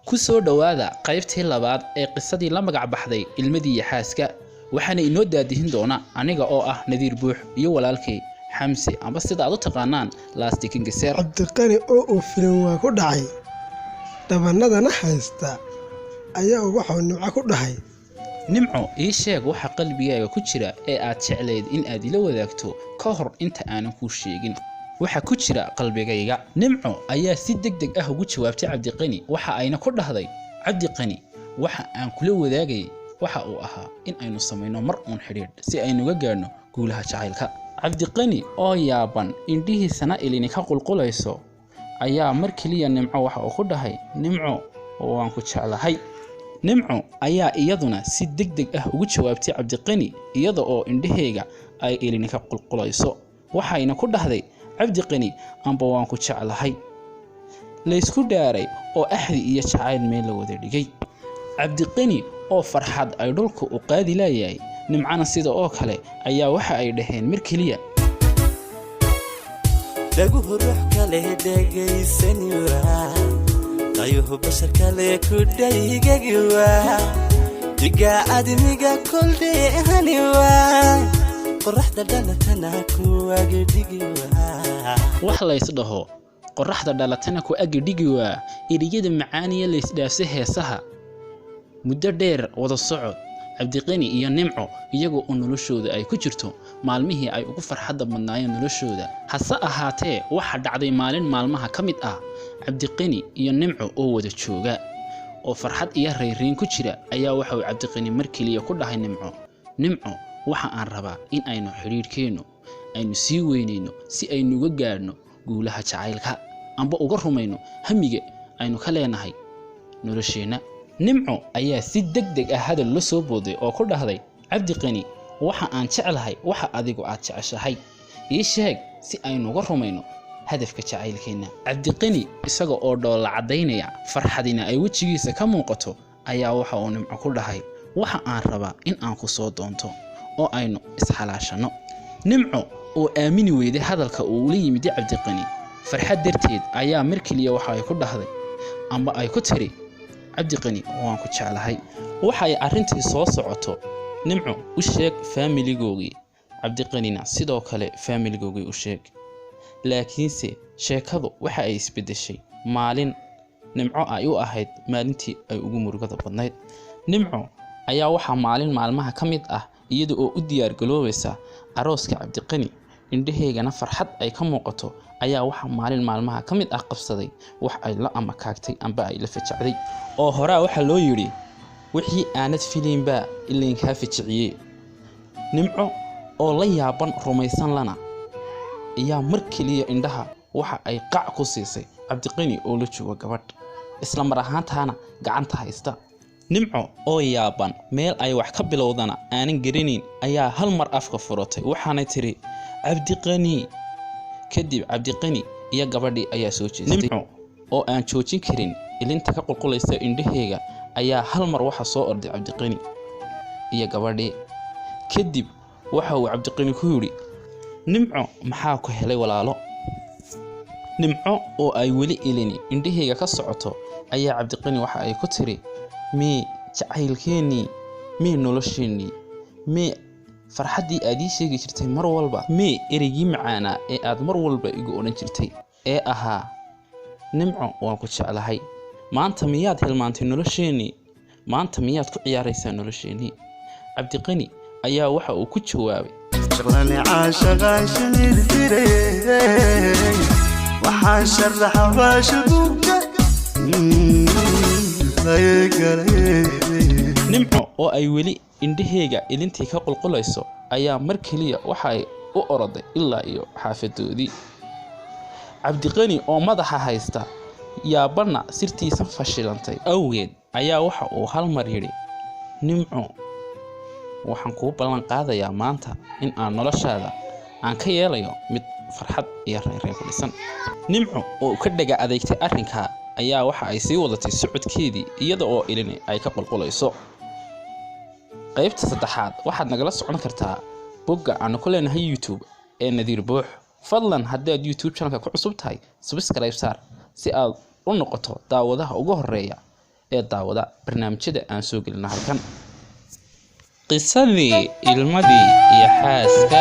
ku soo dhawaada qaybtii labaad ee qisadii la magac baxday ilmadii iyo xaaska waxaana inoo daadihin doona aniga oo ah Nadiir Buux iyo walaalkay Xamsi amba sida aad u taqaanaan Lastiking Geser Cabdiqani oo uu filim waa ku dhacay dhabanadana haysta ayaa waxa nimco ku dhahay nimco ii sheeg waxa qalbigaaga ku jira ee aad jecleed in aad ila wadaagto ka hor inta aanan ku sheegin waxa ku jira qalbigayga nimco ayaa si degdeg ah ugu jawaabtay Cabdiqani waxa ayna ku dhahday Cabdiqani waxa aan kula wadaagay waxa uu ahaa in aynu sameeyno mar uun xiriir si aynu uga gaarno guulaha jacaylka Cabdiqani oo yaaban indhihiisana ilini ka qulqulayso ayaa mar kaliya nimco waxa uu ku dhahay nimco waan ku jeclahay nimco ayaa iyaduna si degdeg ah ugu jawaabtay Cabdiqani iyada oo indhaheega ay ilini ka qulqulayso waxayna ku dhahday Cabdiqani amba waan ku jeclahay la isku dhaaray oo ahdi iyo jacayl meel la wada dhigay Cabdiqani oo farxad ay dhulka u qaadi laayay nimcana sida oo kale ayaa waxa ay dhaheen mar kaliya lagu ruux kale dhageysanaya ayuhu bashar kale ku dhaygagiwa diga admiga kulde haniwa qorraxda dhalatana ku agdigiwa wax la isdhaho qorraxda dhalatana ku agdigiwa eriyada macaaniya la isdhaafsay heesaha muddo dheer wada socod Cabdiqani iyo nimco iyagoo oo noloshooda ay ku jirto maalmihii ay ugu farxadda badnaayeen noloshooda hase ahaatee waxa dhacday maalin maalmaha ka mid ah Cabdiqani iyo nimco oo wada jooga oo farxad iyo reereen ku jira ayaa waxa uu Cabdiqani mar kaliya ku dhahay nimco waxa aan rabaa in aynu xiriirkeeno aynu sii weyneyno si aynu uga gaarno guulaha jacaylka amba uga rumayno hamiga aynu ka leenahay nolosheena nimco ayaa si degdeg ah hadal la soo booday oo ku dhahday Cabdiqani waxa aan jeclahay waxa adigu aad jeceshahay ii sheeg si aynu uga rumayno hadafka jacaylkeena Cabdiqani isaga oo dhoola cadeynaya farxadina ay wajigiisa ka muuqato ayaa waxa uu nimco ku dhahay waxa aan rabaa in aan ku soo doonto oo aynu isxalaashano nimco oo aamini weyday hadalka uu la yimid Cabdiqani farxad darteed ayaa mar kaliya waxa ay ku dhahday amba ay ku tiri Cabdiqani waan ku jeclahay waxa ay arintii soo socoto nimco u sheeg familigoogii Cabdiqanina sidoo kale familigoogii u sheeg laakiinse sheekadu waxa ay isbedeshay maalin nimco ay u ahayd maalintii ay ugu murugada badnayd nimco ayaa waxa maalin maalmaha ka mid ah iyada oo u diyaar galoobaysa arooska Cabdiqani indhaheegana farxad ay ka muuqato ayaa waxa maalin maalmaha ka mid ah qabsaday wax ay la amakaagtay amba ay la fajacday oo horaa waxa loo yiri wixii aanad filimba ileen ka fajiciye nimco oo la yaaban rumaysan lana ayaa mar kaliya indhaha waxa ay qac ku siisay Cabdiqani oo la jooga gabadh isla mar ahaantaana gacanta haysta nimco oo yaaban meel ay wax ka bilowdana aanan garanayn ayaa hal mar afka furatay waxaana tiri Cabdiqani kadib Cabdiqani iyo gabadhii ayaa soo jeestay nimco oo aan joojin karin ilinta ka qulqulaysa indhaheega ayaa hal mar waxa soo orday Cabdiqani iyo gabadhii kadib waxa uu Cabdiqani ku yiri nimco maxaa ku helay walaalo nimco oo ay weli ilini indhaheega ka socoto ayaa Cabdiqani waxa ay ku tiri mi jacaylkeeni mi nolosheeni mi farxadii aad ii sheegi jirtay mar walba mi erigii macaana ee aad mar walba igu oran jirtay ee ahaa nimco waan ku jeclahay maanta miyaad hilmaantay nolosheeni maanta miyaad ku ciyaaraysaa nolosheeni Cabdiqani ayaa waxa uu ku jawaabay shaqlani caashaqaashan irtiray waxaan sharaxa baashubuka nimco oo ay weli indhaheega ilintii ka qulqulayso ayaa mar kaliya waxa ay u oroday ilaa iyo xaafadoodii Cabdiqani oo madaxa haysta yaabana sirtiisa fashilantay awgeed ayaa waxa uu hal mar yiri nimco waxaan ku ballan qaadayaa maanta in aan noloshaada aan ka yeelayo mid farxad iyo reereen ku dhisan nimco oo ka dhaga adeegtay arrinka ayaa waxa ay sii wadatay socodkeedii iyada oo ilini ay ka qulqulayso qaybta saddexaad waxaad nagala socon kartaa bogga aan ku leenahay YouTube ee Nadiir Buux fadlan haddaad YouTube channelka ku cusub tahay subscribe saar si aad u noqoto daawadaha ugu horeeya ee daawada barnaamijyada aan soo gelino halkan. Qisadii ilmadii iyo xaaska.